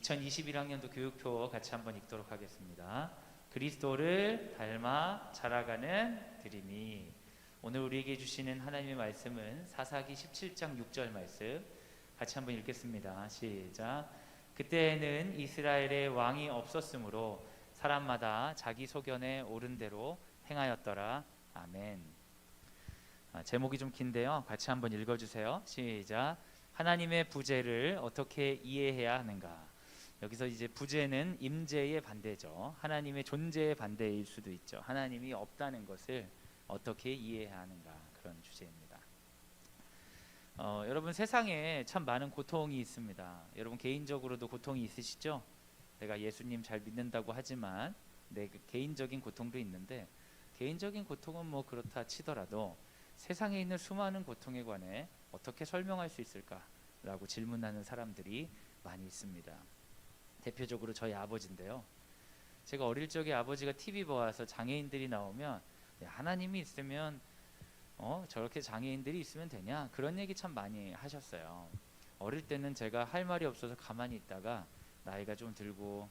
2021학년도 교육표 같이 한번 읽도록 하겠습니다. 그리스도를 닮아 자라가는 드림이. 오늘 우리에게 주시는 하나님의 말씀은 사사기 17장 6절 말씀 같이 한번 읽겠습니다. 시작. 그때에는 이스라엘에 왕이 없었으므로 사람마다 자기 소견에 옳은 대로 행하였더라. 아멘. 제목이 좀 긴데요. 같이 한번 읽어주세요. 시작. 하나님의 부재를 어떻게 이해해야 하는가? 여기서 이제 부재는 임재의 반대죠. 하나님의 존재의 반대일 수도 있죠. 하나님이 없다는 것을 어떻게 이해해야 하는가, 그런 주제입니다. 여러분, 세상에 참 많은 고통이 있습니다. 여러분 개인적으로도 고통이 있으시죠? 내가 예수님 잘 믿는다고 하지만 내 개인적인 고통도 있는데, 개인적인 고통은 뭐 그렇다 치더라도 세상에 있는 수많은 고통에 관해 어떻게 설명할 수 있을까라고 질문하는 사람들이 많이 있습니다. 대표적으로 저희 아버지인데요. 제가 어릴 적에 아버지가 TV 보아서 장애인들이 나오면 하나님이 있으면 저렇게 장애인들이 있으면 되냐, 그런 얘기 참 많이 하셨어요. 어릴 때는 제가 할 말이 없어서 가만히 있다가 나이가 좀 들고,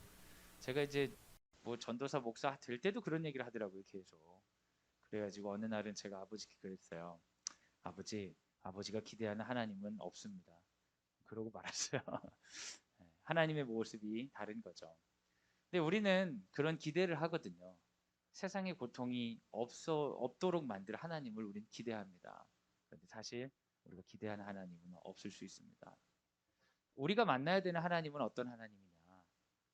제가 이제 뭐 전도사 목사 될 때도 그런 얘기를 하더라고요, 계속. 그래가지고 어느 날은 제가 아버지께 그랬어요. 아버지가 기대하는 하나님은 없습니다. 그러고 말았어요. 하나님의 모습이 다른 거죠. 근데 우리는 그런 기대를 하거든요. 세상에 고통이 없도록 만들 하나님을 우리는 기대합니다. 그런데 사실 우리가 기대하는 하나님은 없을 수 있습니다. 우리가 만나야 되는 하나님은 어떤 하나님이냐?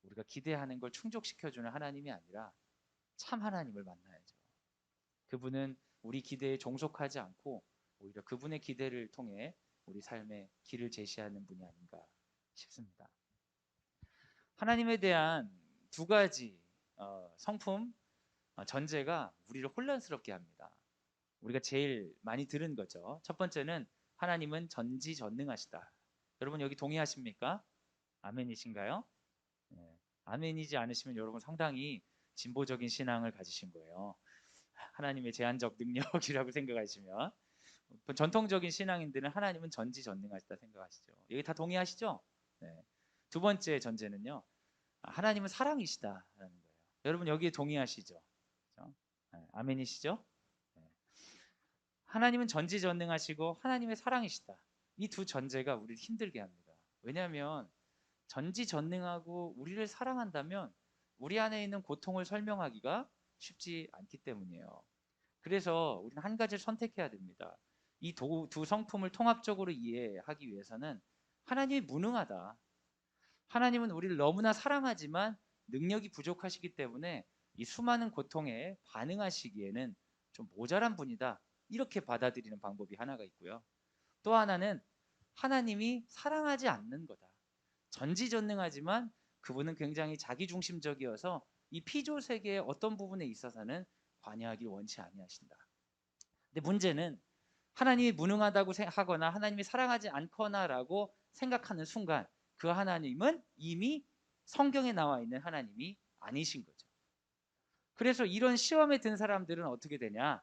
우리가 기대하는 걸 충족시켜주는 하나님이 아니라 참 하나님을 만나야죠. 그분은 우리 기대에 종속하지 않고 오히려 그분의 기대를 통해 우리 삶의 길을 제시하는 분이 아닌가 싶습니다. 하나님에 대한 두 가지 성품, 전제가 우리를 혼란스럽게 합니다. 우리가 제일 많이 들은 거죠. 첫 번째는 하나님은 전지전능하시다. 여러분 여기 동의하십니까? 아멘이신가요? 네. 아멘이지 않으시면 여러분 상당히 진보적인 신앙을 가지신 거예요. 하나님의 제한적 능력이라고 생각하시면, 전통적인 신앙인들은 하나님은 전지전능하시다 생각하시죠. 여기 다 동의하시죠? 네. 두 번째 전제는요, 하나님은 사랑이시다라는 거예요. 여러분 여기에 동의하시죠? 그렇죠? 네. 아멘이시죠? 네. 하나님은 전지전능하시고 하나님의 사랑이시다. 이 두 전제가 우리를 힘들게 합니다. 왜냐하면 전지전능하고 우리를 사랑한다면 우리 안에 있는 고통을 설명하기가 쉽지 않기 때문이에요. 그래서 우리는 한 가지를 선택해야 됩니다. 이 두 성품을 통합적으로 이해하기 위해서는 하나님이 무능하다. 하나님은 우리를 너무나 사랑하지만 능력이 부족하시기 때문에 이 수많은 고통에 반응하시기에는 좀 모자란 분이다. 이렇게 받아들이는 방법이 하나가 있고요. 또 하나는 하나님이 사랑하지 않는 거다. 전지전능하지만 그분은 굉장히 자기중심적이어서 이 피조 세계의 어떤 부분에 있어서는 관여하길 원치 아니하신다. 근데 문제는 하나님이 무능하다고 하거나 하나님이 사랑하지 않거나라고 생각하는 순간 그 하나님은 이미 성경에 나와 있는 하나님이 아니신 거죠. 그래서 이런 시험에 든 사람들은 어떻게 되냐?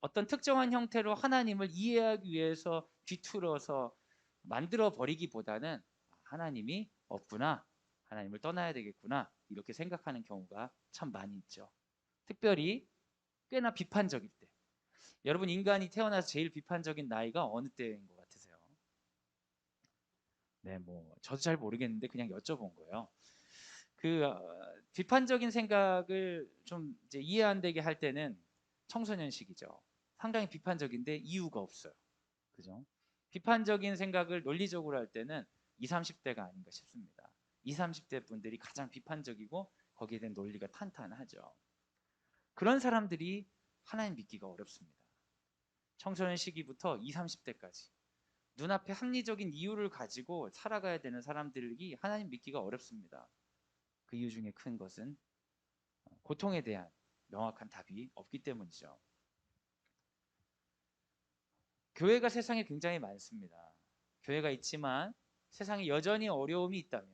어떤 특정한 형태로 하나님을 이해하기 위해서 뒤틀어서 만들어 버리기보다는 하나님이 없구나, 하나님을 떠나야 되겠구나, 이렇게 생각하는 경우가 참 많이 있죠. 특별히 꽤나 비판적일 때. 여러분 인간이 태어나서 제일 비판적인 나이가 어느 때인 것 같으세요? 네, 뭐 저도 잘 모르겠는데 그냥 여쭤본 거예요. 비판적인 생각을 좀 이제 이해 안 되게 할 때는 청소년 시기죠. 상당히 비판적인데 이유가 없어요. 그죠? 비판적인 생각을 논리적으로 할 때는 20, 30대가 아닌가 싶습니다. 20, 30대 분들이 가장 비판적이고 거기에 대한 논리가 탄탄하죠. 그런 사람들이 하나님 믿기가 어렵습니다. 청소년 시기부터 20, 30대까지 눈앞에 합리적인 이유를 가지고 살아가야 되는 사람들이 하나님 믿기가 어렵습니다. 그 이유 중에 큰 것은 고통에 대한 명확한 답이 없기 때문이죠. 교회가 세상에 굉장히 많습니다. 교회가 있지만 세상에 여전히 어려움이 있다면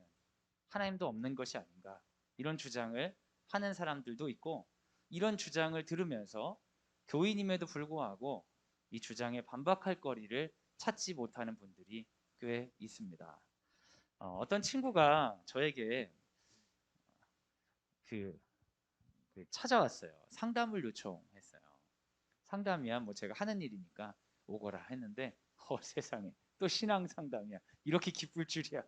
하나님도 없는 것이 아닌가, 이런 주장을 하는 사람들도 있고, 이런 주장을 들으면서 교인임에도 불구하고 이 주장에 반박할 거리를 찾지 못하는 분들이 꽤 있습니다. 어떤 친구가 저에게 그, 찾아왔어요. 상담을 요청했어요. 상담이야 뭐 제가 하는 일이니까 오거라 했는데 세상에 또 신앙 상담이야. 이렇게 기쁠 줄이야.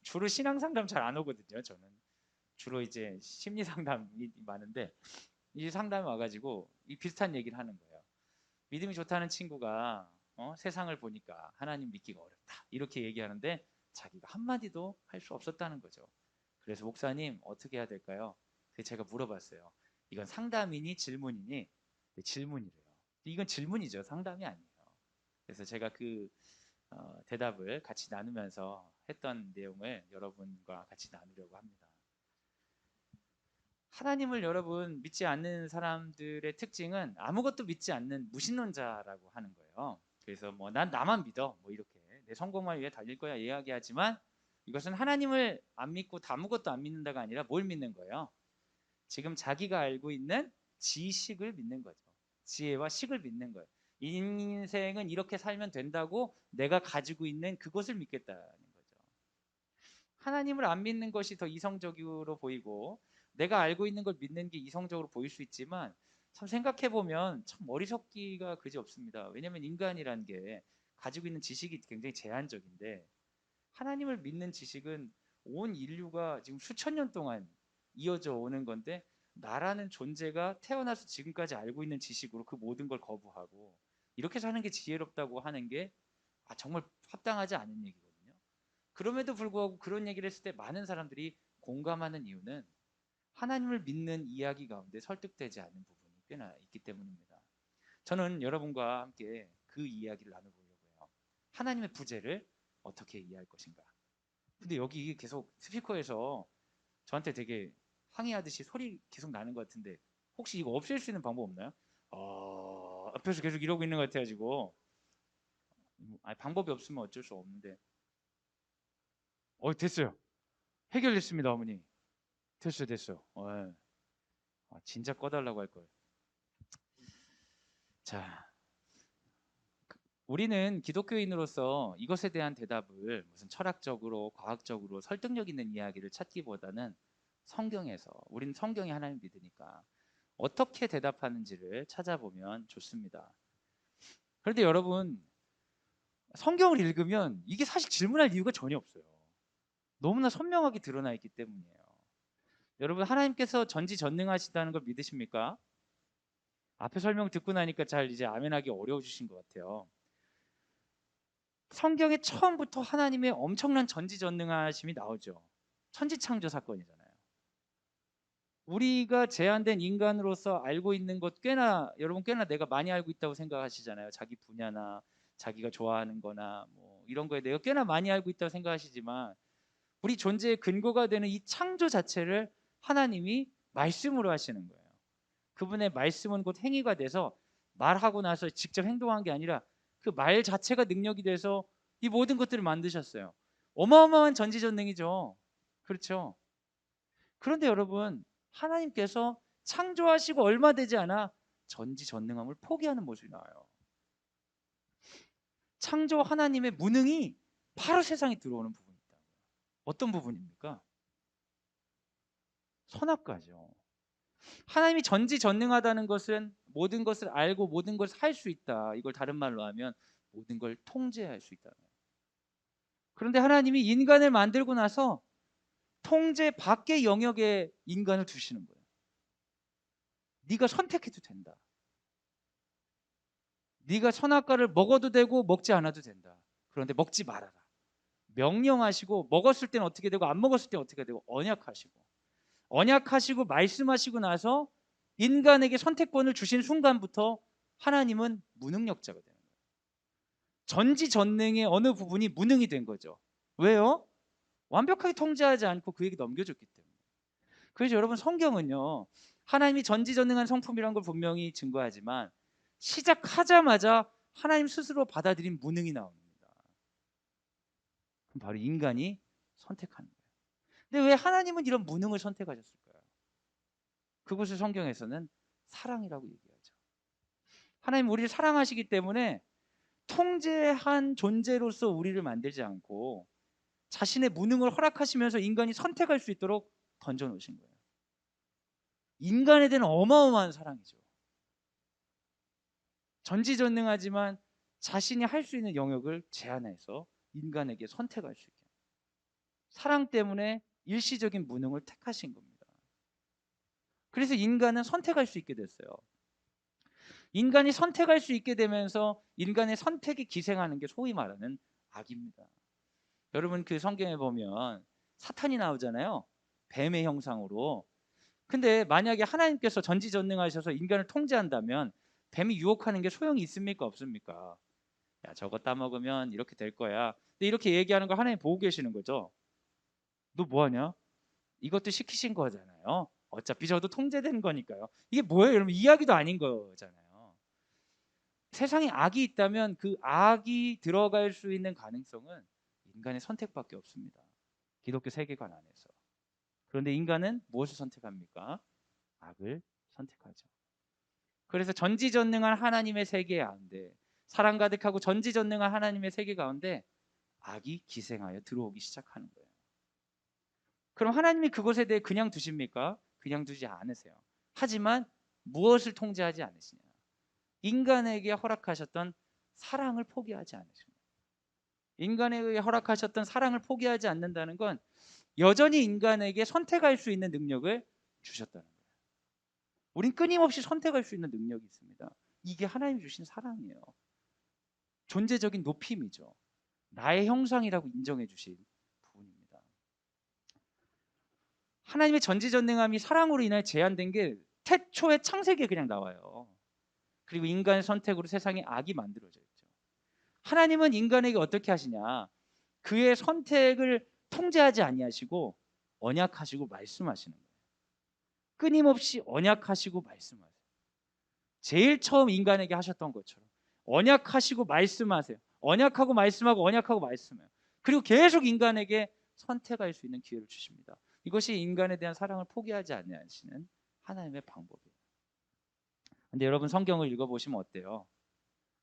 주로 신앙 상담 잘 안 오거든요. 저는 주로 이제 심리 상담이 많은데 이 상담이 와가지고 이 비슷한 얘기를 하는 거예요. 믿음이 좋다는 친구가 세상을 보니까 하나님 믿기가 어렵다 이렇게 얘기하는데 자기가 한마디도 할 수 없었다는 거죠. 그래서 목사님 어떻게 해야 될까요? 그래서 제가 물어봤어요. 이건 상담이니 질문이니? 네, 질문이래요. 이건 질문이죠. 상담이 아니에요. 그래서 제가 대답을 같이 나누면서 했던 내용을 여러분과 같이 나누려고 합니다. 하나님을 여러분 믿지 않는 사람들의 특징은 아무것도 믿지 않는 무신론자라고 하는 거예요. 그래서 뭐 난 나만 믿어 뭐 이렇게 내 성공을 위해 달릴 거야 이야기하지만 이것은 하나님을 안 믿고 아무것도 안 믿는다가 아니라 뭘 믿는 거예요? 지금 자기가 알고 있는 지식을 믿는 거죠. 지혜와 식을 믿는 거예요. 인생은 이렇게 살면 된다고 내가 가지고 있는 그것을 믿겠다는 거죠. 하나님을 안 믿는 것이 더 이성적으로 보이고 내가 알고 있는 걸 믿는 게 이성적으로 보일 수 있지만 참 생각해 보면 참 머리석기가 그지없습니다. 왜냐하면 인간이란 게 가지고 있는 지식이 굉장히 제한적인데 하나님을 믿는 지식은 온 인류가 지금 수천 년 동안 이어져 오는 건데 나라는 존재가 태어나서 지금까지 알고 있는 지식으로 그 모든 걸 거부하고 이렇게 사는 게 지혜롭다고 하는 게 정말 합당하지 않은 얘기거든요. 그럼에도 불구하고 그런 얘기를 했을 때 많은 사람들이 공감하는 이유는 하나님을 믿는 이야기 가운데 설득되지 않는 부분이 꽤나 있기 때문입니다. 저는 여러분과 함께 그 이야기를 나눠보려고 해요. 하나님의 부재를 어떻게 이해할 것인가. 근데 여기 계속 스피커에서 저한테 되게 항의하듯이 소리 계속 나는 것 같은데 혹시 이거 없앨 수 있는 방법 없나요? 앞에서 계속 이러고 있는 것 같아가지고 방법이 없으면 어쩔 수 없는데 됐어요. 해결됐습니다, 어머니. 됐어요. 예. 진짜 꺼달라고 할 걸. 자, 우리는 기독교인으로서 이것에 대한 대답을 무슨 철학적으로, 과학적으로 설득력 있는 이야기를 찾기보다는 성경에서 우리는 성경이 하나님 믿으니까 어떻게 대답하는지를 찾아보면 좋습니다. 그런데 여러분 성경을 읽으면 이게 사실 질문할 이유가 전혀 없어요. 너무나 선명하게 드러나 있기 때문이에요. 여러분 하나님께서 전지전능하시다는 걸 믿으십니까? 앞에 설명 듣고 나니까 잘 이제 아멘하기 어려워지신 것 같아요. 성경에 처음부터 하나님의 엄청난 전지전능하심이 나오죠. 천지창조 사건이잖아요. 우리가 제한된 인간으로서 알고 있는 것 여러분 꽤나 내가 많이 알고 있다고 생각하시잖아요. 자기 분야나 자기가 좋아하는 거나 뭐 이런 거에 내가 꽤나 많이 알고 있다고 생각하시지만 우리 존재의 근거가 되는 이 창조 자체를 하나님이 말씀으로 하시는 거예요. 그분의 말씀은 곧 행위가 돼서 말하고 나서 직접 행동한 게 아니라 그 말 자체가 능력이 돼서 이 모든 것들을 만드셨어요. 어마어마한 전지전능이죠. 그렇죠? 그런데 여러분 하나님께서 창조하시고 얼마 되지 않아 전지전능함을 포기하는 모습이 나와요. 창조 하나님의 무능이 바로 세상에 들어오는 부분입니다. 어떤 부분입니까? 선악과죠. 하나님이 전지전능하다는 것은 모든 것을 알고 모든 것을 할 수 있다. 이걸 다른 말로 하면 모든 걸 통제할 수 있다. 그런데 하나님이 인간을 만들고 나서 통제 밖의 영역에 인간을 두시는 거예요. 네가 선택해도 된다. 네가 선악과를 먹어도 되고 먹지 않아도 된다. 그런데 먹지 말아라. 명령하시고 먹었을 때는 어떻게 되고 안 먹었을 때는 어떻게 되고 언약하시고 말씀하시고 나서 인간에게 선택권을 주신 순간부터 하나님은 무능력자가 되는 거예요. 전지전능의 어느 부분이 무능이 된 거죠. 왜요? 완벽하게 통제하지 않고 그에게 넘겨줬기 때문에. 그래서 여러분 성경은요 하나님이 전지전능한 성품이라는 걸 분명히 증거하지만 시작하자마자 하나님 스스로 받아들인 무능이 나옵니다. 그럼 바로 인간이 선택하는 거예요. 근데 왜 하나님은 이런 무능을 선택하셨을까요? 그것을 성경에서는 사랑이라고 얘기하죠. 하나님 우리를 사랑하시기 때문에 통제한 존재로서 우리를 만들지 않고 자신의 무능을 허락하시면서 인간이 선택할 수 있도록 던져놓으신 거예요. 인간에 대한 어마어마한 사랑이죠. 전지전능하지만 자신이 할 수 있는 영역을 제한해서 인간에게 선택할 수 있게, 사랑 때문에 일시적인 무능을 택하신 겁니다. 그래서 인간은 선택할 수 있게 됐어요. 인간이 선택할 수 있게 되면서 인간의 선택이 기생하는 게 소위 말하는 악입니다. 여러분, 그 성경에 보면 사탄이 나오잖아요. 뱀의 형상으로. 근데 만약에 하나님께서 전지전능하셔서 인간을 통제한다면 뱀이 유혹하는 게 소용이 있습니까, 없습니까? 야, 저거 따먹으면 이렇게 될 거야. 근데 이렇게 얘기하는 걸 하나님 보고 계시는 거죠. 너 뭐하냐? 이것도 시키신 거잖아요. 어차피 저도 통제된 거니까요. 이게 뭐예요? 여러분, 이야기도 아닌 거잖아요. 세상에 악이 있다면 그 악이 들어갈 수 있는 가능성은 인간의 선택밖에 없습니다. 기독교 세계관 안에서. 그런데 인간은 무엇을 선택합니까? 악을 선택하죠. 그래서 전지전능한 하나님의 세계 가운데, 사랑 가득하고 전지전능한 하나님의 세계 가운데 악이 기생하여 들어오기 시작하는 거예요. 그럼 하나님이 그곳에 대해 그냥 두십니까? 그냥 두지 않으세요. 하지만 무엇을 통제하지 않으시냐? 인간에게 허락하셨던 사랑을 포기하지 않으십니다. 인간에게 허락하셨던 사랑을 포기하지 않는다는 건 여전히 인간에게 선택할 수 있는 능력을 주셨다는 거예요. 우린 끊임없이 선택할 수 있는 능력이 있습니다. 이게 하나님 주신 사랑이에요. 존재적인 높임이죠. 나의 형상이라고 인정해 주신 부분입니다. 하나님의 전지전능함이 사랑으로 인해 제한된 게 태초의 창세기에 그냥 나와요. 그리고 인간의 선택으로 세상에 악이 만들어져 있죠. 하나님은 인간에게 어떻게 하시냐? 그의 선택을 통제하지 아니하시고 언약하시고 말씀하시는 거예요. 끊임없이 언약하시고 말씀하세요. 제일 처음 인간에게 하셨던 것처럼 언약하시고 말씀하세요. 언약하고 말씀하고 언약하고 말씀해요. 그리고 계속 인간에게 선택할 수 있는 기회를 주십니다. 이것이 인간에 대한 사랑을 포기하지 않으시는 하나님의 방법이에요. 근데 여러분, 성경을 읽어보시면 어때요?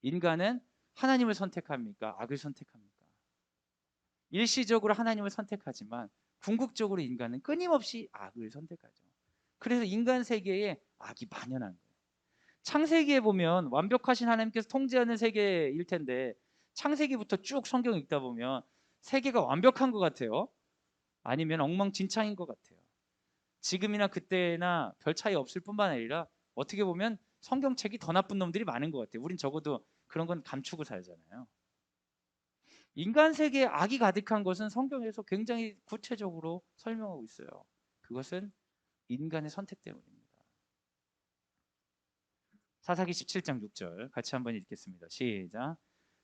인간은 하나님을 선택합니까? 악을 선택합니까? 일시적으로 하나님을 선택하지만 궁극적으로 인간은 끊임없이 악을 선택하죠. 그래서 인간 세계에 악이 만연한 거예요. 창세기에 보면 완벽하신 하나님께서 통제하는 세계일 텐데 창세기부터 쭉 성경 읽다 보면 세계가 완벽한 것 같아요? 아니면 엉망진창인 것 같아요? 지금이나 그때나 별 차이 없을 뿐만 아니라 어떻게 보면 성경책이 더 나쁜 놈들이 많은 것 같아요. 우린 적어도 그런 건 감추고 살잖아요. 인간 세계에 악이 가득한 것은 성경에서 굉장히 구체적으로 설명하고 있어요. 그것은 인간의 선택 때문입니다. 사사기 17장 6절 같이 한번 읽겠습니다. 시작.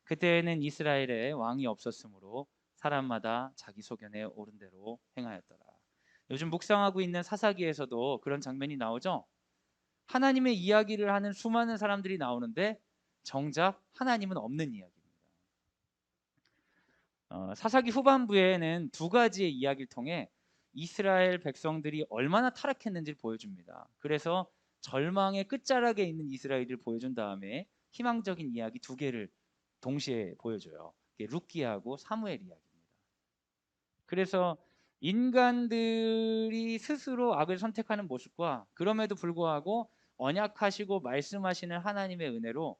그때는 이스라엘에 왕이 없었으므로 사람마다 자기 소견에 옳은 대로 행하였더라. 요즘 묵상하고 있는 사사기에서도 그런 장면이 나오죠. 하나님의 이야기를 하는 수많은 사람들이 나오는데 정작 하나님은 없는 이야기입니다. 사사기 후반부에는 두 가지의 이야기를 통해 이스라엘 백성들이 얼마나 타락했는지를 보여줍니다. 그래서 절망의 끝자락에 있는 이스라엘을 보여준 다음에 희망적인 이야기 두 개를 동시에 보여줘요. 룻기하고 사무엘 이야기입니다. 그래서 인간들이 스스로 악을 선택하는 모습과 그럼에도 불구하고 언약하시고 말씀하시는 하나님의 은혜로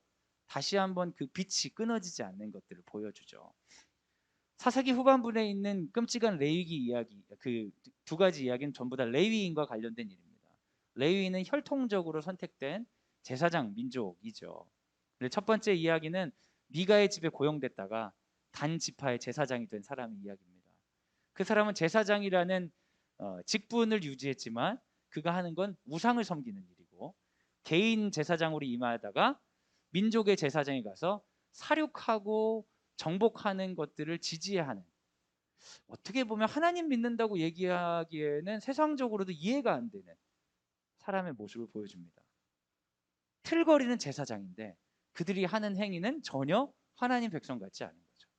다시 한번 그 빛이 끊어지지 않는 것들을 보여주죠. 사사기 후반부에 있는 끔찍한 레위기 이야기, 그 두 가지 이야기는 전부 다 레위인과 관련된 일입니다. 레위인은 혈통적으로 선택된 제사장 민족이죠. 첫 번째 이야기는 미가의 집에 고용됐다가 단 지파의 제사장이 된 사람의 이야기입니다. 그 사람은 제사장이라는 직분을 유지했지만 그가 하는 건 우상을 섬기는 일이고, 개인 제사장으로 임하다가 민족의 제사장에 가서 살육하고 정복하는 것들을 지지하는, 어떻게 보면 하나님 믿는다고 얘기하기에는 세상적으로도 이해가 안 되는 사람의 모습을 보여줍니다. 틀거리는 제사장인데 그들이 하는 행위는 전혀 하나님 백성 같지 않은 거죠.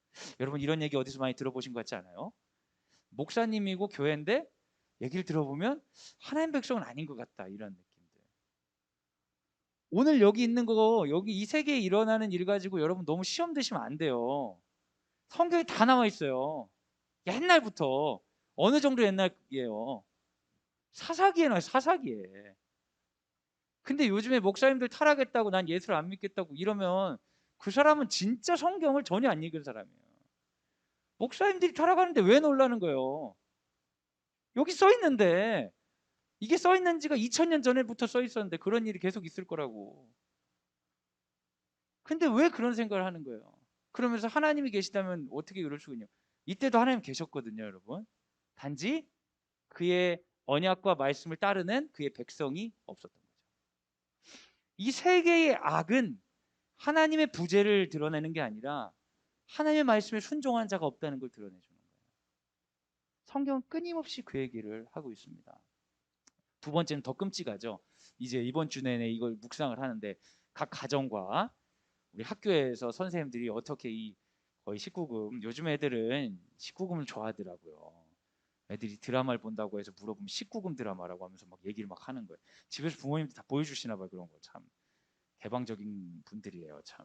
여러분, 이런 얘기 어디서 많이 들어보신 것 같지 않아요? 목사님이고 교회인데 얘기를 들어보면 하나님 백성은 아닌 것 같다, 이런 느낌들. 오늘 여기 있는 거, 여기 이 세계에 일어나는 일 가지고 여러분 너무 시험 드시면 안 돼요. 성경에 다 나와 있어요. 옛날부터. 어느 정도 옛날이에요? 사사기에 나와요. 사사기에. 근데 요즘에 목사님들 타락했다고 난 예수를 안 믿겠다고 이러면 그 사람은 진짜 성경을 전혀 안 읽은 사람이에요. 목사님들이 타락하는데 왜 놀라는 거예요? 여기 써 있는데, 이게 써 있는 지가 2000년 전에부터 써 있었는데 그런 일이 계속 있을 거라고. 근데 왜 그런 생각을 하는 거예요? 그러면서 하나님이 계시다면 어떻게 이럴 수가 있냐? 이때도 하나님 계셨거든요, 여러분. 단지 그의 언약과 말씀을 따르는 그의 백성이 없었던 거죠. 이 세계의 악은 하나님의 부재를 드러내는 게 아니라 하나님의 말씀에 순종한 자가 없다는 걸 드러내주는 거예요. 성경은 끊임없이 그 얘기를 하고 있습니다. 두 번째는 더 끔찍하죠. 이제 이번 주 내내 이걸 묵상을 하는데 각 가정과 우리 학교에서 선생님들이 어떻게 이 거의 19금, 요즘 애들은 19금을 좋아하더라고요. 애들이 드라마를 본다고 해서 물어보면 19금 드라마라고 하면서 막 얘기를 막 하는 거예요. 집에서 부모님들 다 보여주시나 봐요. 그런 거 참 개방적인 분들이에요. 참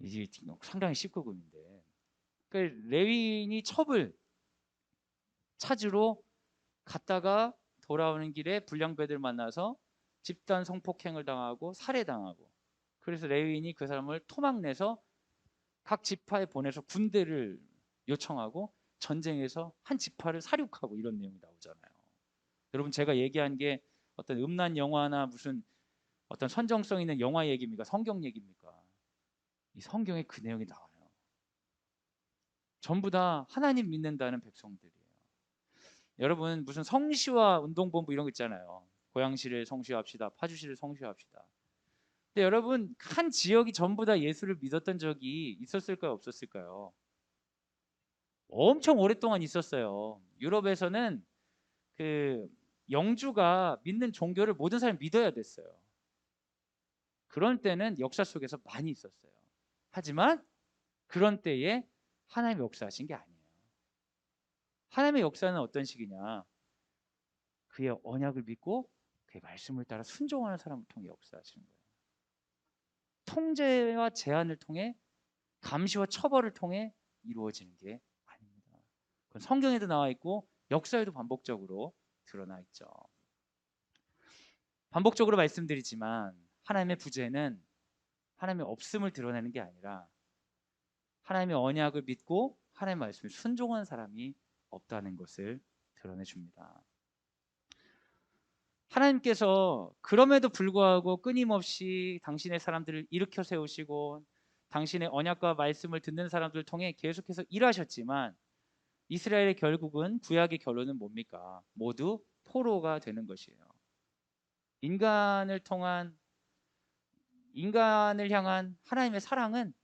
이게 상당히 19금인데 그 레위인이 첩을 찾으러 갔다가 돌아오는 길에 불량배들 만나서 집단 성폭행을 당하고 살해당하고, 그래서 레위인이 그 사람을 토막내서 각 지파에 보내서 군대를 요청하고 전쟁에서 한 지파를 살육하고 이런 내용이 나오잖아요. 여러분, 제가 얘기한 게 어떤 음란 영화나 무슨 어떤 선정성 있는 영화 얘기입니까? 성경 얘기입니까? 이 성경에 그 내용이 나와요. 전부 다 하나님 믿는다는 백성들이에요. 여러분, 무슨 성시와 운동본부 이런 거 있잖아요. 고양시를 성시합시다, 파주시를 성시합시다. 근데 여러분, 한 지역이 전부 다 예수를 믿었던 적이 있었을까요, 없었을까요? 엄청 오랫동안 있었어요. 유럽에서는 그 영주가 믿는 종교를 모든 사람이 믿어야 됐어요. 그런 때는 역사 속에서 많이 있었어요. 하지만 그런 때에 하나님의 역사하신 게 아니에요. 하나님의 역사는 어떤 식이냐? 그의 언약을 믿고 그의 말씀을 따라 순종하는 사람을 통해 역사하시는 거예요. 통제와 제한을 통해, 감시와 처벌을 통해 이루어지는 게 아닙니다. 그건 성경에도 나와 있고 역사에도 반복적으로 드러나 있죠. 반복적으로 말씀드리지만 하나님의 부재는 하나님의 없음을 드러내는 게 아니라 하나님의 언약을 믿고 하나님의 말씀에 순종한 사람이 없다는 것을 드러내 줍니다. 하나님께서 그럼에도 불구하고 끊임없이 당신의 사람들을 일으켜 세우시고 당신의 언약과 말씀을 듣는 사람들을 통해 계속해서 일하셨지만 이스라엘의 결국은 구약의 결론은 뭡니까? 모두 포로가 되는 것이에요. 인간을 향한 하나님의 사랑은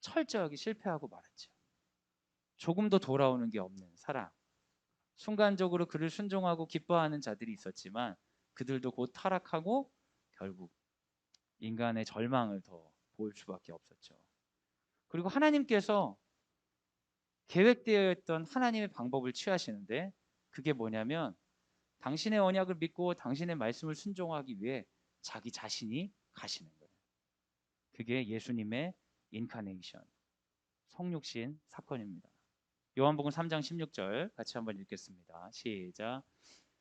철저하게 실패하고 말았죠. 조금도 돌아오는 게 없는 사랑. 순간적으로 그를 순종하고 기뻐하는 자들이 있었지만 그들도 곧 타락하고 결국 인간의 절망을 더 보일 수밖에 없었죠. 그리고 하나님께서 계획되어 있던 하나님의 방법을 취하시는데 그게 뭐냐면 당신의 언약을 믿고 당신의 말씀을 순종하기 위해 자기 자신이 가시는 거예요. 그게 예수님의 인카네이션, 성육신 사건입니다. 요한복음 3장 16절 같이 한번 읽겠습니다. 시작.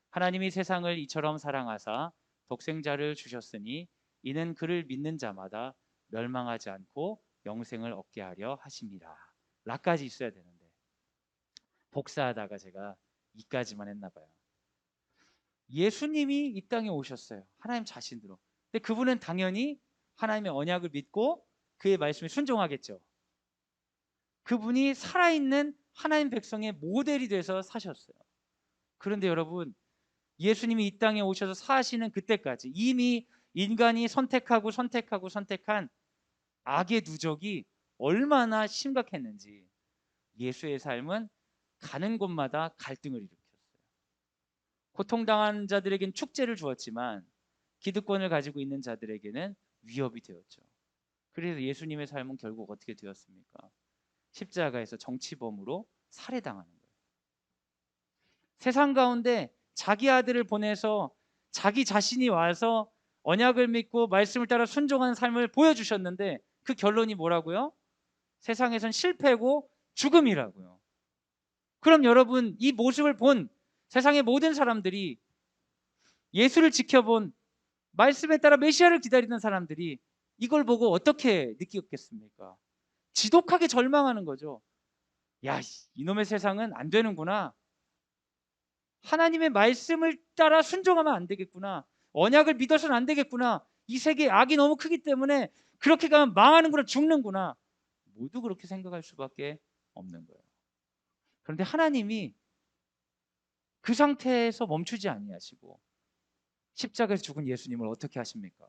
하나님이 세상을 이처럼 사랑하사 독생자를 주셨으니 이는 그를 믿는 자마다 멸망하지 않고 영생을 얻게 하려 하심이라. 라까지 있어야 되는데 복사하다가 제가 이까지만 했나 봐요. 예수님이 이 땅에 오셨어요. 하나님 자신으로. 근데 그분은 당연히 하나님의 언약을 믿고 그의 말씀에 순종하겠죠. 그분이 살아있는 하나님 백성의 모델이 돼서 사셨어요. 그런데 여러분, 예수님이 이 땅에 오셔서 사시는 그때까지 이미 인간이 선택한 악의 누적이 얼마나 심각했는지 예수의 삶은 가는 곳마다 갈등을 일으켰어요. 고통당한 자들에겐 축제를 주었지만 기득권을 가지고 있는 자들에게는 위협이 되었죠. 그래서 예수님의 삶은 결국 어떻게 되었습니까? 십자가에서 정치범으로 살해당하는 거예요. 세상 가운데 자기 아들을 보내서 자기 자신이 와서 언약을 믿고 말씀을 따라 순종하는 삶을 보여주셨는데 그 결론이 뭐라고요? 세상에선 실패고 죽음이라고요. 그럼 여러분, 이 모습을 본 세상의 모든 사람들이, 예수를 지켜본, 말씀에 따라 메시아를 기다리는 사람들이 이걸 보고 어떻게 느꼈겠습니까? 지독하게 절망하는 거죠. 야, 이놈의 세상은 안 되는구나. 하나님의 말씀을 따라 순종하면 안 되겠구나. 언약을 믿어서는 안 되겠구나. 이 세계에 악이 너무 크기 때문에 그렇게 가면 망하는구나, 죽는구나. 모두 그렇게 생각할 수밖에 없는 거예요. 그런데 하나님이 그 상태에서 멈추지 아니하시고 십자가에서 죽은 예수님을 어떻게 하십니까?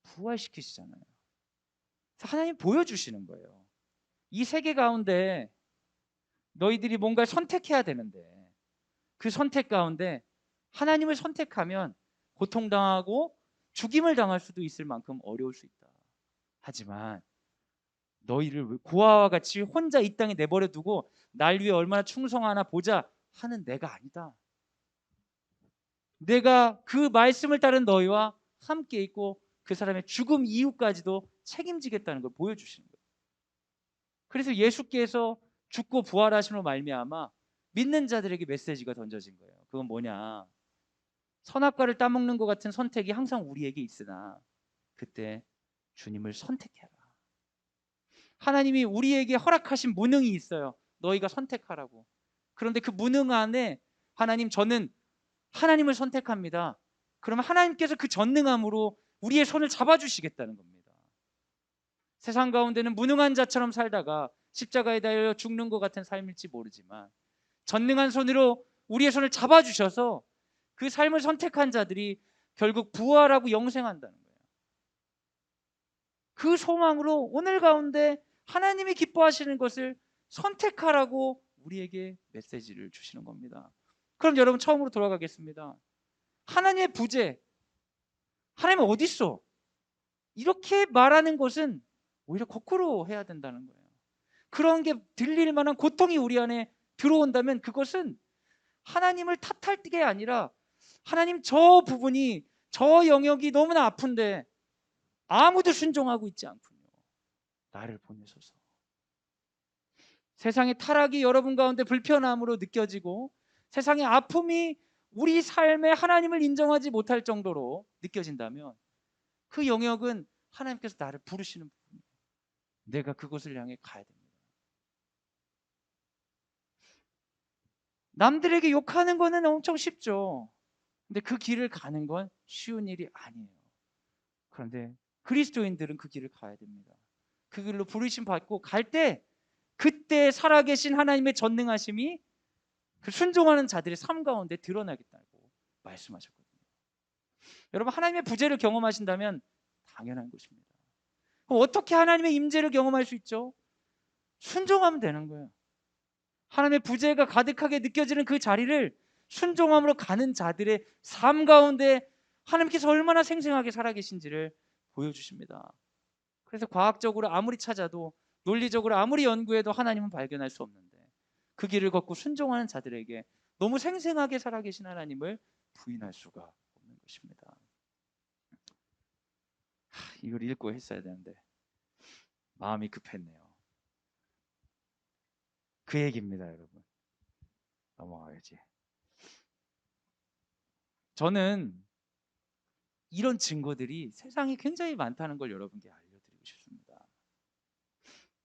부활시키시잖아요. 하나님 보여주시는 거예요. 이 세계 가운데 너희들이 뭔가 선택해야 되는데, 그 선택 가운데 하나님을 선택하면 고통당하고 죽임을 당할 수도 있을 만큼 어려울 수 있다. 하지만 너희를 고아와 같이 혼자 이 땅에 내버려 두고 날 위해 얼마나 충성하나 보자 하는 내가 아니다. 내가 그 말씀을 따른 너희와 함께 있고 그 사람의 죽음 이후까지도 책임지겠다는 걸 보여주시는 거예요. 그래서 예수께서 죽고 부활하심으로 말미암아 믿는 자들에게 메시지가 던져진 거예요. 그건 뭐냐? 선악과를 따먹는 것 같은 선택이 항상 우리에게 있으나 그때 주님을 선택해라. 하나님이 우리에게 허락하신 무능이 있어요. 너희가 선택하라고. 그런데 그 무능 안에 하나님, 저는 하나님을 선택합니다. 그러면 하나님께서 그 전능함으로 우리의 손을 잡아주시겠다는 겁니다. 세상 가운데는 무능한 자처럼 살다가 십자가에 달려 죽는 것 같은 삶일지 모르지만 전능한 손으로 우리의 손을 잡아주셔서 그 삶을 선택한 자들이 결국 부활하고 영생한다는 거예요. 그 소망으로 오늘 가운데 하나님이 기뻐하시는 것을 선택하라고 우리에게 메시지를 주시는 겁니다. 그럼 여러분, 처음으로 돌아가겠습니다. 하나님의 부재, 하나님 어디 있어? 이렇게 말하는 것은 오히려 거꾸로 해야 된다는 거예요. 그런 게 들릴 만한 고통이 우리 안에 들어온다면 그것은 하나님을 탓할 게 아니라, 하나님 저 부분이, 저 영역이 너무나 아픈데 아무도 순종하고 있지 않군요. 나를 보내소서. 세상의 타락이 여러분 가운데 불편함으로 느껴지고 세상의 아픔이 우리 삶에 하나님을 인정하지 못할 정도로 느껴진다면 그 영역은 하나님께서 나를 부르시는 부분이에요. 내가 그곳을 향해 가야 됩니다. 남들에게 욕하는 거는 엄청 쉽죠. 근데 그 길을 가는 건 쉬운 일이 아니에요. 그런데 그리스도인들은 그 길을 가야 됩니다. 그 길로 부르심 받고 갈 때 그때 살아계신 하나님의 전능하심이 그 순종하는 자들의 삶 가운데 드러나겠다고 말씀하셨거든요. 여러분, 하나님의 부재를 경험하신다면 당연한 것입니다. 그럼 어떻게 하나님의 임재를 경험할 수 있죠? 순종하면 되는 거예요. 하나님의 부재가 가득하게 느껴지는 그 자리를 순종함으로 가는 자들의 삶 가운데 하나님께서 얼마나 생생하게 살아계신지를 보여주십니다. 그래서 과학적으로 아무리 찾아도, 논리적으로 아무리 연구해도 하나님은 발견할 수 없는데 그 길을 걷고 순종하는 자들에게 너무 생생하게 살아계신 하나님을 부인할 수가 없는 것입니다. 이걸 읽고 했어야 되는데 마음이 급했네요. 그 얘기입니다, 여러분. 넘어가야지. 저는 이런 증거들이 세상에 굉장히 많다는 걸 여러분께 알려드리고 싶습니다.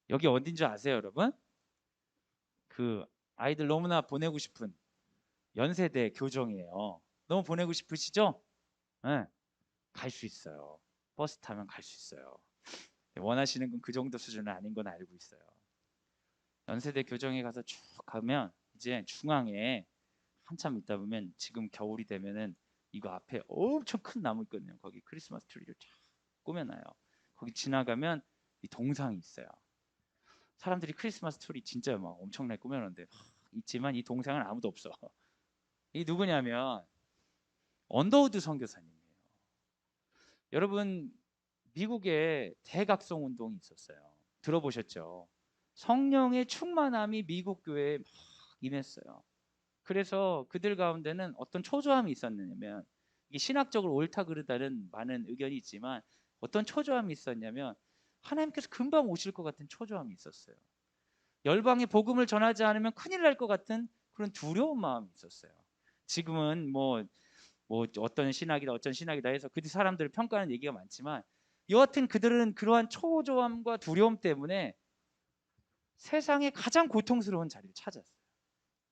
여기 어딘지 아세요, 여러분? 그 아이들 너무나 보내고 싶은 연세대 교정이에요. 너무 보내고 싶으시죠? 네, 갈 수 있어요. 버스 타면 갈 수 있어요. 원하시는 건 그 정도 수준은 아닌 건 알고 있어요. 연세대 교정에 가서 쭉 가면 이제 중앙에 한참 있다 보면, 지금 겨울이 되면은 이거 앞에 엄청 큰 나무 있거든요. 거기 크리스마스 트리를 쫙 꾸며놔요. 거기 지나가면 이 동상이 있어요. 사람들이 크리스마스 트리 진짜 막 엄청나게 꾸며놓는데 있지만 이 동상은 아무도 없어. 이 누구냐면 언더우드 선교사님이에요. 여러분, 미국에 대각성 운동이 있었어요. 들어보셨죠? 성령의 충만함이 미국 교회에 막 임했어요. 그래서 그들 가운데는 어떤 초조함이 있었냐면, 이게 신학적으로 옳다 그르다는 많은 의견이 있지만 어떤 초조함이 있었냐면 하나님께서 금방 오실 것 같은 초조함이 있었어요. 열방에 복음을 전하지 않으면 큰일 날 것 같은 그런 두려운 마음이 있었어요. 지금은 뭐 어떤 신학이다 어떤 신학이다 해서 그 사람들을 평가하는 얘기가 많지만 여하튼 그들은 그러한 초조함과 두려움 때문에 세상의 가장 고통스러운 자리를 찾았어요.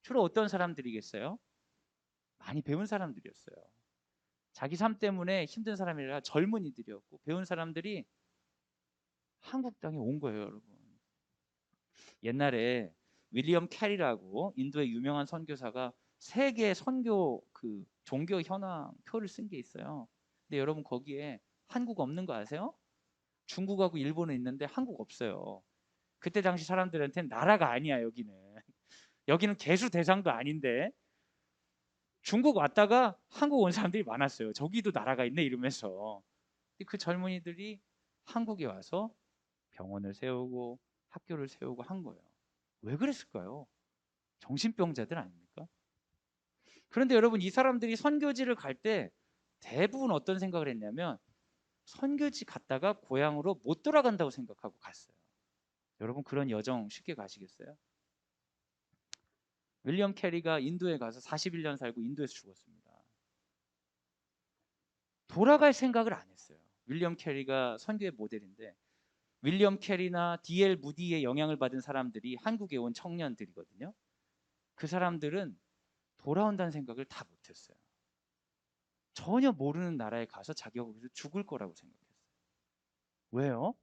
주로 어떤 사람들이겠어요? 많이 배운 사람들이었어요. 자기 삶 때문에 힘든 사람이라 젊은이들이었고 배운 사람들이 한국 땅에 온 거예요, 여러분. 옛날에 윌리엄 캐리라고 인도의 유명한 선교사가 세계 선교 그 종교 현황 표를 쓴 게 있어요. 근데 여러분 거기에 한국 없는 거 아세요? 중국하고 일본은 있는데 한국 없어요. 그때 당시 사람들한테는 나라가 아니야, 여기는. 여기는 개수 대상도 아닌데 중국 왔다가 한국 온 사람들이 많았어요. 저기도 나라가 있네 이러면서. 그 젊은이들이 한국에 와서 병원을 세우고 학교를 세우고 한 거예요. 왜 그랬을까요? 정신병자들 아닙니까? 그런데 여러분 이 사람들이 선교지를 갈 때 대부분 어떤 생각을 했냐면 선교지 갔다가 고향으로 못 돌아간다고 생각하고 갔어요. 여러분 그런 여정 쉽게 가시겠어요? 윌리엄 캐리가 인도에 가서 41년 살고 인도에서 죽었습니다. 돌아갈 생각을 안 했어요. 윌리엄 캐리가 선교의 모델인데 윌리엄 캐리나 D.L. 무디의 영향을 받은 사람들이 한국에 온 청년들이거든요. 그 사람들은 돌아온다는 생각을 다 못했어요. 전혀 모르는 나라에 가서 자기가 거기서 죽을 거라고 생각했어요. 왜요?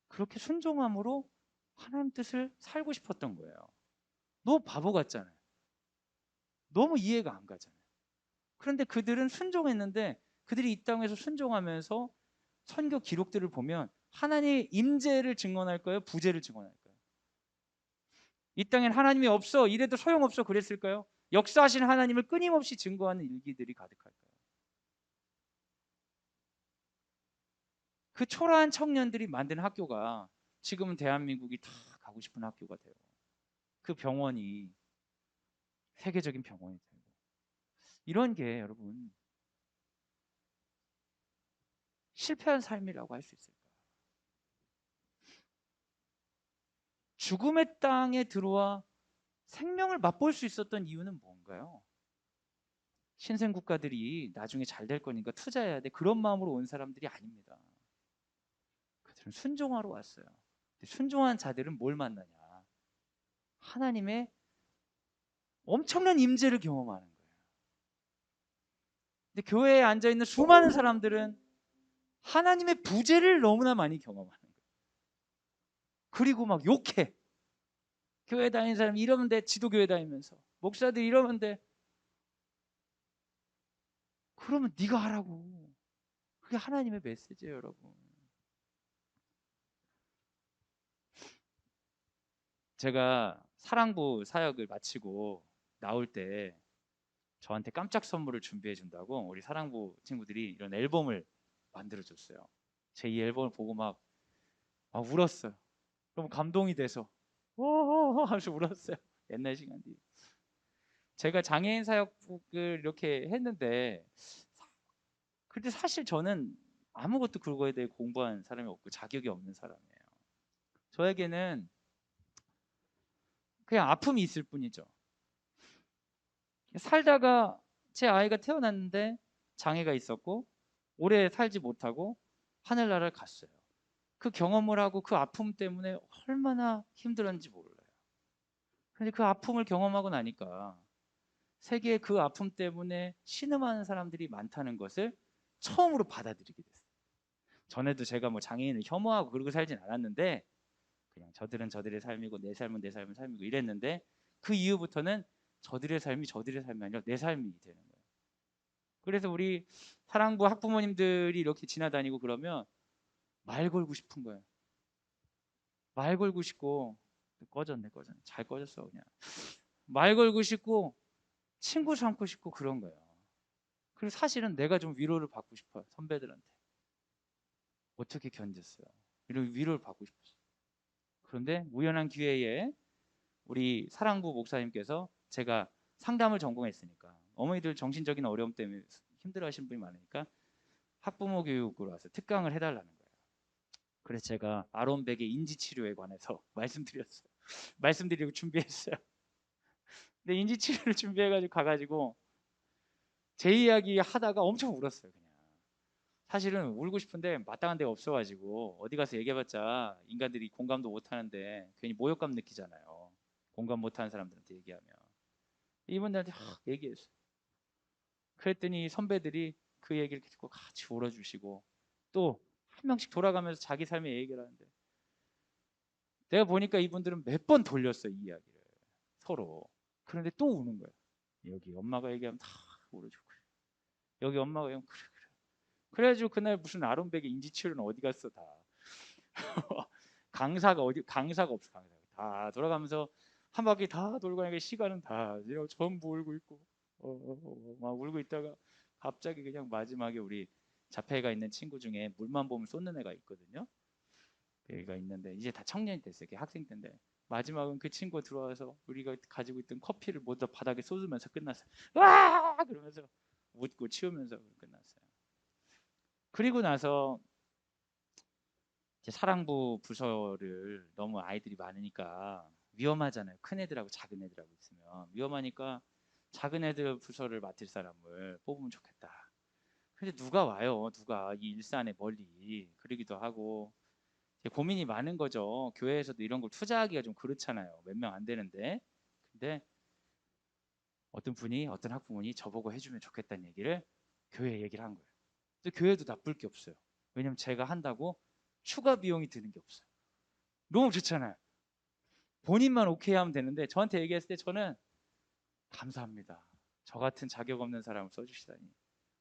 그렇게 순종함으로 하나님 뜻을 살고 싶었던 거예요. 너무 바보 같잖아요. 너무 이해가 안 가잖아요. 그런데 그들은 순종했는데 그들이 이 땅에서 순종하면서 선교 기록들을 보면 하나님의 임재를 증언할까요? 부재를 증언할까요? 이 땅엔 하나님이 없어 이래도 소용없어 그랬을까요? 역사하신 하나님을 끊임없이 증거하는 일기들이 가득할까요? 그 초라한 청년들이 만든 학교가 지금은 대한민국이 다 가고 싶은 학교가 돼요. 그 병원이 세계적인 병원이 되고 이런 게 여러분 실패한 삶이라고 할 수 있을까? 죽음의 땅에 들어와 생명을 맛볼 수 있었던 이유는 뭔가요? 신생 국가들이 나중에 잘 될 거니까 투자해야 돼. 그런 마음으로 온 사람들이 아닙니다. 그들은 순종하러 왔어요. 순종한 자들은 뭘 만나냐? 하나님의 엄청난 임재를 경험하는 거예요. 근데 교회에 앉아 있는 수많은 사람들은 하나님의 부재를 너무나 많이 경험하는 거예요. 그리고 막 욕해. 교회 다니는 사람이 이러면 돼. 지도교회 다니면서. 목사들 이러면 돼. 그러면 네가 하라고. 그게 하나님의 메시지예요, 여러분. 제가 사랑부 사역을 마치고 나올 때 저한테 깜짝 선물을 준비해 준다고 우리 사랑부 친구들이 이런 앨범을 만들어 줬어요. 제 이 앨범을 보고 막 울었어요. 너무 감동이 돼서 하면서 울었어요. 옛날 시간들이. 제가 장애인 사역을 이렇게 했는데 근데 사실 저는 아무것도 그거에 대해 공부한 사람이 없고 자격이 없는 사람이에요. 저에게는 그냥 아픔이 있을 뿐이죠. 살다가 제 아이가 태어났는데 장애가 있었고 오래 살지 못하고 하늘나라를 갔어요. 그 경험을 하고 그 아픔 때문에 얼마나 힘들었는지 몰라요. 근데 그 아픔을 경험하고 나니까 세계에 그 아픔 때문에 신음하는 사람들이 많다는 것을 처음으로 받아들이게 됐어요. 전에도 제가 뭐 장애인을 혐오하고 그러고 살진 않았는데 그냥 저들은 저들의 삶이고 내 삶은 내 삶은 삶이고 이랬는데 그 이후부터는 저들의 삶이 저들의 삶이 아니라 내 삶이 되는 거예요. 그래서 우리 사랑부 학부모님들이 이렇게 지나다니고 그러면 말 걸고 싶은 거예요. 말 걸고 싶고 꺼졌네. 잘 꺼졌어 그냥. 말 걸고 싶고 친구 삼고 싶고 그런 거예요. 그리고 사실은 내가 좀 위로를 받고 싶어요. 선배들한테. 어떻게 견뎠어요? 이런 위로를 받고 싶었어요. 그런데 우연한 기회에 우리 사랑부 목사님께서 제가 상담을 전공했으니까 어머니들 정신적인 어려움 때문에 힘들어하시는 분이 많으니까 학부모 교육으로 와서 특강을 해달라는 거예요. 그래서 제가 아론백의 인지치료에 관해서 말씀드렸어요. 말씀드리고 준비했어요. 근데 인지치료를 준비해가지고 가가지고 제 이야기 하다가 엄청 울었어요. 그냥 사실은 울고 싶은데 마땅한 데가 없어가지고 어디 가서 얘기해봤자 인간들이 공감도 못하는데 괜히 모욕감 느끼잖아요. 공감 못하는 사람들한테 얘기하면 이분들한테 얘기했어요. 그랬더니 선배들이 그 얘기를 듣고 같이 울어주시고 또 한 명씩 돌아가면서 자기 삶의 얘기를 하는데 내가 보니까 이분들은 몇 번 돌렸어요, 이 이야기를 서로. 그런데 또 우는 거예요. 여기 엄마가 얘기하면 다 울어주고 여기 엄마가 얘기하면 그래 그래. 그래가지고 그날 무슨 아론백의 인지치료는 어디 갔어 다. 강사가 없어. 강사가 다 돌아가면서 한 바퀴 다 돌고 나니까 시간은 다 전부 울고 있고 막 울고 있다가 갑자기 그냥 마지막에 우리 자폐가 있는 친구 중에 물만 보면 쏟는 애가 있거든요. 애가 있는데 이제 다 청년이 됐어요. 걔 학생 때인데 마지막은 그 친구가 들어와서 우리가 가지고 있던 커피를 모두 다 바닥에 쏟으면서 끝났어요. 와! 그러면서 웃고 치우면서 끝났어요. 그리고 나서 이제 사랑부 부서를 너무 아이들이 많으니까 위험하잖아요. 큰 애들하고 작은 애들하고 있으면 위험하니까 작은 애들 부서를 맡을 사람을 뽑으면 좋겠다. 근데 누가 와요? 누가 이 일산에 멀리 그러기도 하고 고민이 많은 거죠. 교회에서도 이런 걸 투자하기가 좀 그렇잖아요. 몇 명 안 되는데. 근데 어떤 학부모니 저보고 해주면 좋겠다는 얘기를 교회에 얘기를 한 거예요. 근데 교회도 나쁠 게 없어요. 왜냐면 제가 한다고 추가 비용이 드는 게 없어요. 너무 좋잖아요. 본인만 오케이 하면 되는데 저한테 얘기했을 때 저는 감사합니다. 저 같은 자격 없는 사람을 써주시다니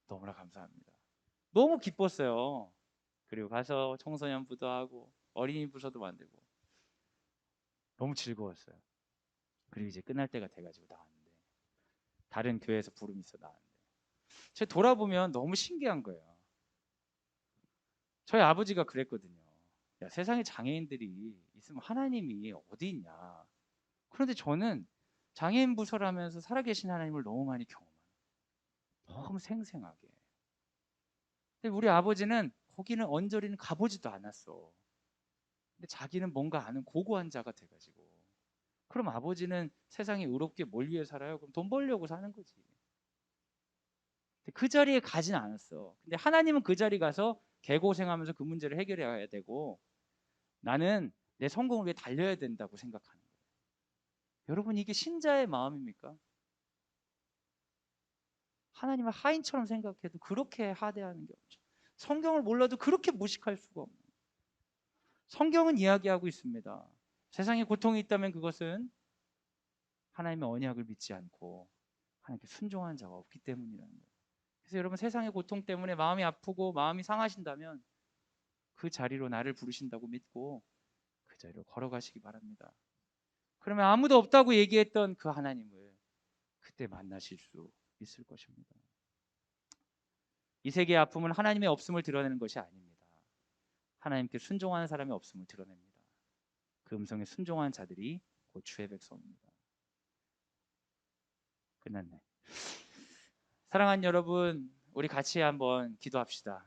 너무나 감사합니다. 너무 기뻤어요. 그리고 가서 청소년부도 하고 어린이 부서도 만들고 너무 즐거웠어요. 그리고 이제 끝날 때가 돼가지고 나왔는데 다른 교회에서 부름이 있어 나왔는데 제가 돌아보면 너무 신기한 거예요. 저희 아버지가 그랬거든요. 야, 세상에 장애인들이 있으면 하나님이 어디 있냐. 그런데 저는 장애인 부서라면서 살아계신 하나님을 너무 많이 경험해요. 너무 생생하게. 근데 우리 아버지는 거기는 언저리는 가보지도 않았어. 근데 자기는 뭔가 아는 고고한 자가 돼가지고 그럼 아버지는 세상에 의롭게 뭘 위해 살아요? 그럼 돈 벌려고 사는 거지. 근데 그 자리에 가진 않았어. 근데 하나님은 그 자리 가서 개고생하면서 그 문제를 해결해야 되고 나는 내 성공을 위해 달려야 된다고 생각하는 거예요. 여러분 이게 신자의 마음입니까? 하나님을 하인처럼 생각해도 그렇게 하대하는 게 없죠. 성경을 몰라도 그렇게 무식할 수가 없는 거예요. 성경은 이야기하고 있습니다. 세상에 고통이 있다면 그것은 하나님의 언약을 믿지 않고 하나님께 순종하는 자가 없기 때문이라는 거예요. 그래서 여러분 세상의 고통 때문에 마음이 아프고 마음이 상하신다면 그 자리로 나를 부르신다고 믿고 그 자리로 걸어가시기 바랍니다. 그러면 아무도 없다고 얘기했던 그 하나님을 그때 만나실 수 있을 것입니다. 이 세계의 아픔은 하나님의 없음을 드러내는 것이 아닙니다. 하나님께 순종하는 사람의 없음을 드러냅니다. 그 음성에 순종하는 자들이 곧 주의 백성입니다. 끝났네. 사랑하는 여러분, 우리 같이 한번 기도합시다.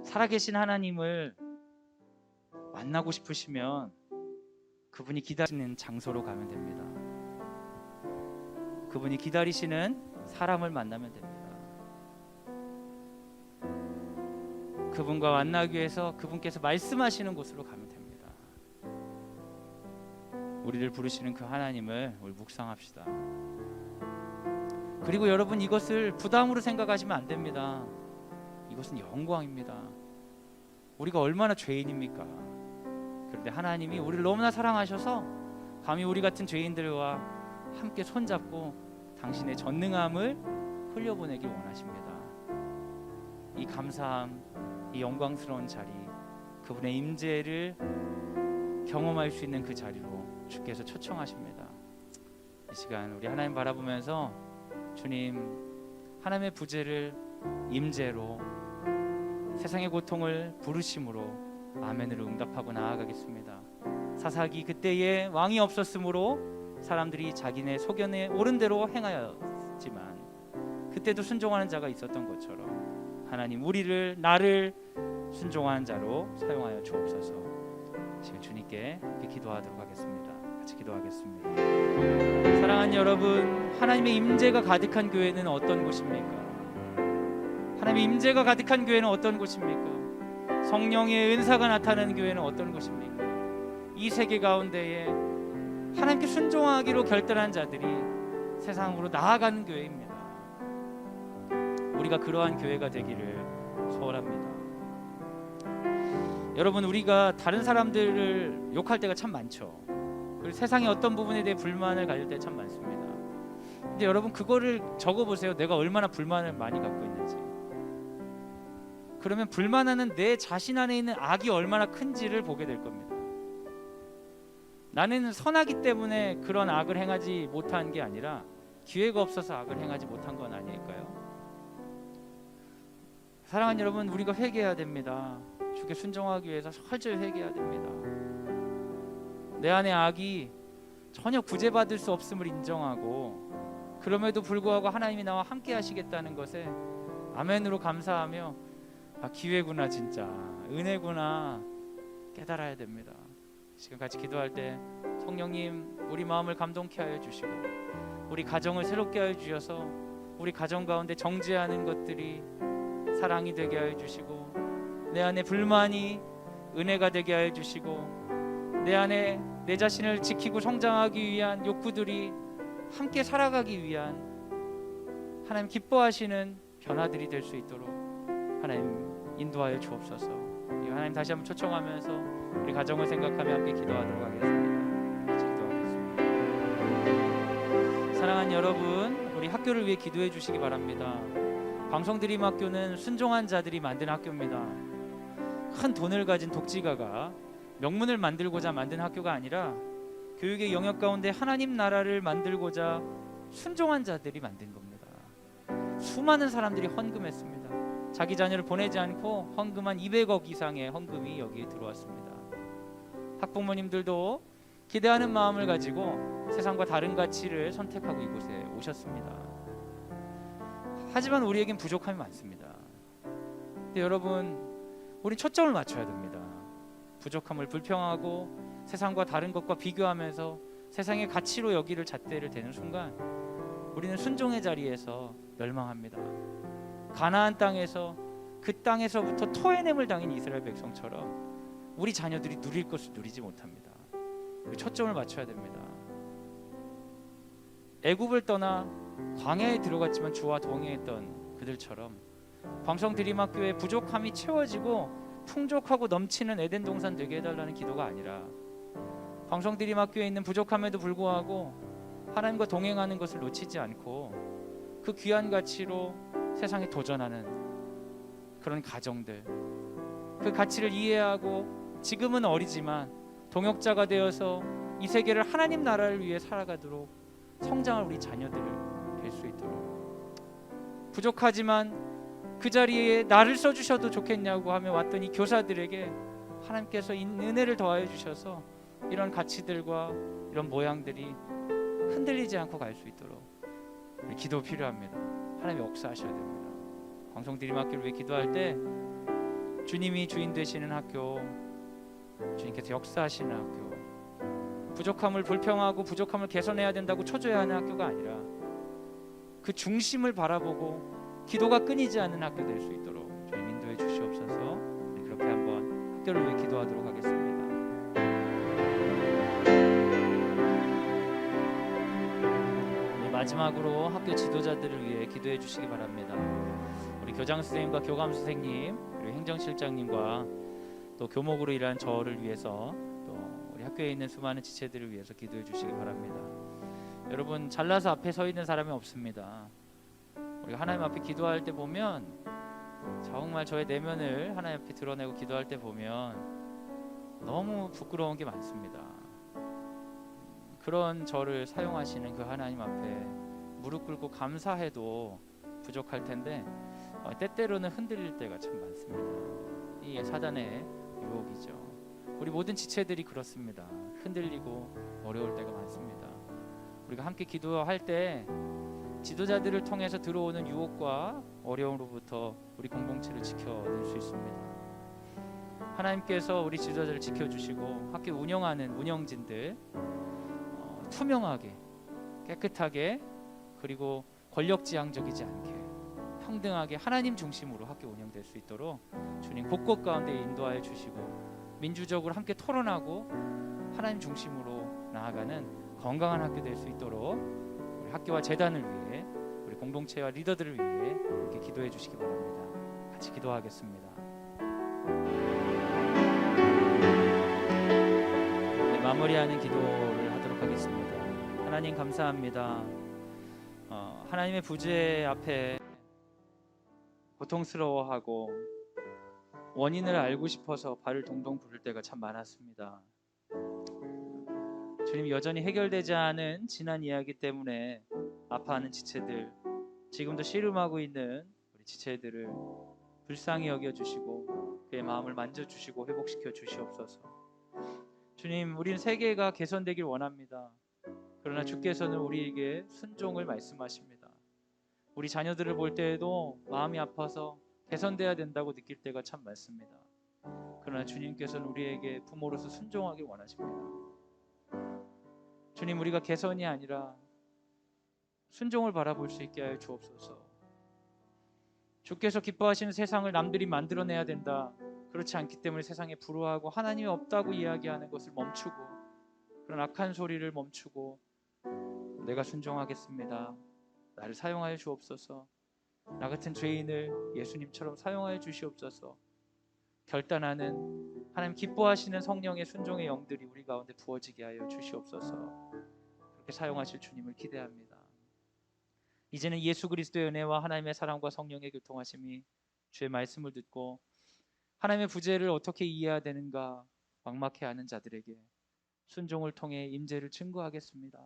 살아계신 하나님을 만나고 싶으시면 그분이 기다리는 장소로 가면 됩니다. 그분이 기다리시는 사람을 만나면 됩니다. 그분과 만나기 위해서 그분께서 말씀하시는 곳으로 가면 됩니다. 우리를 부르시는 그 하나님을 우리 묵상합시다. 그리고 여러분 이것을 부담으로 생각하시면 안 됩니다. 이것은 영광입니다. 우리가 얼마나 죄인입니까? 그런데 하나님이 우리를 너무나 사랑하셔서 감히 우리 같은 죄인들과 함께 손잡고 당신의 전능함을 흘려보내길 원하십니다. 이 감사함, 이 영광스러운 자리, 그분의 임재를 경험할 수 있는 그 자리로 주께서 초청하십니다. 이 시간 우리 하나님 바라보면서 주님 하나님의 부재를 임재로 세상의 고통을 부르심으로 아멘으로 응답하고 나아가겠습니다. 사사기 그때에 왕이 없었으므로 사람들이 자기네 소견에 옳은 대로 행하였지만 그때도 순종하는 자가 있었던 것처럼 하나님 우리를 나를 순종한 자로 사용하여 주옵소서. 지금 주님께 함께 기도하도록 하겠습니다. 같이 기도하겠습니다. 사랑하는 여러분, 하나님의 임재가 가득한 교회는 어떤 곳입니까? 하나님의 임재가 가득한 교회는 어떤 곳입니까? 성령의 은사가 나타나는 교회는 어떤 곳입니까? 이 세계 가운데에 하나님께 순종하기로 결단한 자들이 세상으로 나아가는 교회입니다. 우리가 그러한 교회가 되기를 소원합니다. 여러분, 우리가 다른 사람들을 욕할 때가 참 많죠. 그리고 세상의 어떤 부분에 대해 불만을 가질 때 참 많습니다. 근데 여러분, 그거를 적어보세요. 내가 얼마나 불만을 많이 갖고 있는지. 그러면 불만하는 내 자신 안에 있는 악이 얼마나 큰지를 보게 될 겁니다. 나는 선하기 때문에 그런 악을 행하지 못한 게 아니라 기회가 없어서 악을 행하지 못한 건 아닐까요? 사랑하는 여러분, 우리가 회개해야 됩니다. 주께 순종하기 위해서 철저히 회개해야 됩니다. 내 안에 악이 전혀 구제받을 수 없음을 인정하고, 그럼에도 불구하고 하나님이 나와 함께 하시겠다는 것에 아멘으로 감사하며, 기회구나, 진짜 은혜구나 깨달아야 됩니다. 지금 같이 기도할 때 성령님, 우리 마음을 감동케 하여 주시고 우리 가정을 새롭게 하여 주셔서 우리 가정 가운데 정죄하는 것들이 사랑이 되게 하여 주시고, 내 안에 불만이 은혜가 되게 하여 주시고, 내 안에 내 자신을 지키고 성장하기 위한 욕구들이 함께 살아가기 위한 하나님 기뻐하시는 변화들이 될 수 있도록 하나님 인도하여 주옵소서. 하나님 다시 한번 초청하면서 우리 가정을 생각하며 함께 기도하도록 하겠습니다. 같이 기도하겠습니다. 사랑하는 여러분, 우리 학교를 위해 기도해 주시기 바랍니다. 광성드림학교는 순종한 자들이 만든 학교입니다. 큰 돈을 가진 독지가가 명문을 만들고자 만든 학교가 아니라 교육의 영역 가운데 하나님 나라를 만들고자 순종한 자들이 만든 겁니다. 수많은 사람들이 헌금했습니다. 자기 자녀를 보내지 않고 헌금한 200억 이상의 헌금이 여기에 들어왔습니다. 학부모님들도 기대하는 마음을 가지고 세상과 다른 가치를 선택하고 이곳에 오셨습니다. 하지만 우리에겐 부족함이 많습니다. 근데 여러분, 우린 초점을 맞춰야 됩니다. 부족함을 불평하고 세상과 다른 것과 비교하면서 세상의 가치로 여기를 잣대를 대는 순간 우리는 순종의 자리에서 멸망합니다. 가나안 땅에서, 그 땅에서부터 토해냄을 당한 이스라엘 백성처럼 우리 자녀들이 누릴 것을 누리지 못합니다. 초점을 맞춰야 됩니다. 애굽을 떠나 광야에 들어갔지만 주와 동행했던 그들처럼 광성드림학교의 부족함이 채워지고 풍족하고 넘치는 에덴 동산 되게 해달라는 기도가 아니라, 광성드림학교에 있는 부족함에도 불구하고 하나님과 동행하는 것을 놓치지 않고 그 귀한 가치로 세상에 도전하는 그런 가정들, 그 가치를 이해하고 지금은 어리지만 동역자가 되어서 이 세계를 하나님 나라를 위해 살아가도록 성장할 우리 자녀들을 될 수 있도록, 부족하지만 그 자리에 나를 써주셔도 좋겠냐고 하며 왔던 이 교사들에게 하나님께서 은혜를 더하여 주셔서 이런 가치들과 이런 모양들이 흔들리지 않고 갈 수 있도록 우리 기도 필요합니다. 하나님이 역사하셔야 됩니다. 광성드림학교를 위해 기도할 때 주님이 주인 되시는 학교, 주님께서 역사하시는 학교, 부족함을 불평하고 부족함을 개선해야 된다고 초조해하는 학교가 아니라 그 중심을 바라보고 기도가 끊이지 않는 학교 될 수 있도록 주님 인도해 주시옵소서. 우리 그렇게 한번 학교를 위해 기도하도록 하겠습니다. 마지막으로 학교 지도자들을 위해 기도해 주시기 바랍니다. 우리 교장 선생님과 교감 선생님, 그리고 행정실장님과 또 교목으로 일하는 저를 위해서, 또 우리 학교에 있는 수많은 지체들을 위해서 기도해 주시기 바랍니다. 여러분, 잘나서 앞에 서 있는 사람이 없습니다. 우리가 하나님 앞에 기도할 때 보면, 정말 저의 내면을 하나님 앞에 드러내고 기도할 때 보면 너무 부끄러운 게 많습니다. 그런 저를 사용하시는 그 하나님 앞에 무릎 꿇고 감사해도 부족할 텐데 때때로는 흔들릴 때가 참 많습니다. 이 사단의 유혹이죠. 우리 모든 지체들이 그렇습니다. 흔들리고 어려울 때가 많습니다. 우리가 함께 기도할 때 지도자들을 통해서 들어오는 유혹과 어려움으로부터 우리 공동체를 지켜낼 수 있습니다. 하나님께서 우리 지도자를 지켜주시고 학교 운영하는 운영진들 투명하게 깨끗하게 그리고 권력지향적이지 않게 평등하게 하나님 중심으로 학교 운영될 수 있도록 주님 곳곳 가운데 인도하여 주시고 민주적으로 함께 토론하고 하나님 중심으로 나아가는 건강한 학교 될 수 있도록 우리 학교와 재단을 위해 우리 공동체와 리더들을 위해 이렇게 기도해 주시기 바랍니다. 같이 기도하겠습니다. 네, 마무리하는 기도를 하도록 하겠습니다. 하나님 감사합니다. 하나님의 부재 앞에 고통스러워하고 원인을 알고 싶어서 발을 동동 구를 때가 참 많았습니다. 주님, 여전히 해결되지 않은 지난 이야기 때문에 아파하는 지체들, 지금도 씨름하고 있는 우리 지체들을 불쌍히 여겨주시고 그의 마음을 만져주시고 회복시켜 주시옵소서. 주님, 우리는 세계가 개선되길 원합니다. 그러나 주께서는 우리에게 순종을 말씀하십니다. 우리 자녀들을 볼 때에도 마음이 아파서 개선돼야 된다고 느낄 때가 참 많습니다. 그러나 주님께서는 우리에게 부모로서 순종하길 원하십니다. 주님, 우리가 개선이 아니라 순종을 바라볼 수 있게 하여 주옵소서. 주께서 기뻐하시는 세상을 남들이 만들어내야 된다, 그렇지 않기 때문에 세상에 불화하고 하나님이 없다고 이야기하는 것을 멈추고 그런 악한 소리를 멈추고 내가 순종하겠습니다, 나를 사용하여 주옵소서, 나 같은 죄인을 예수님처럼 사용하여 주시옵소서, 결단하는 하나님 기뻐하시는 성령의 순종의 영들이 우리 가운데 부어지게 하여 주시옵소서. 그렇게 사용하실 주님을 기대합니다. 이제는 예수 그리스도의 은혜와 하나님의 사랑과 성령의 교통하심이 주의 말씀을 듣고 하나님의 부재를 어떻게 이해해야 되는가 막막해하는 자들에게 순종을 통해 임재를 증거하겠습니다,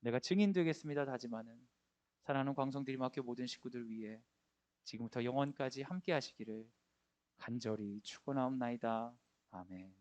내가 증인 되겠습니다 다짐하는 사랑하는 광성드림학교 모든 식구들 위해 지금부터 영원까지 함께 하시기를 간절히 축원하옵나이다. 아멘.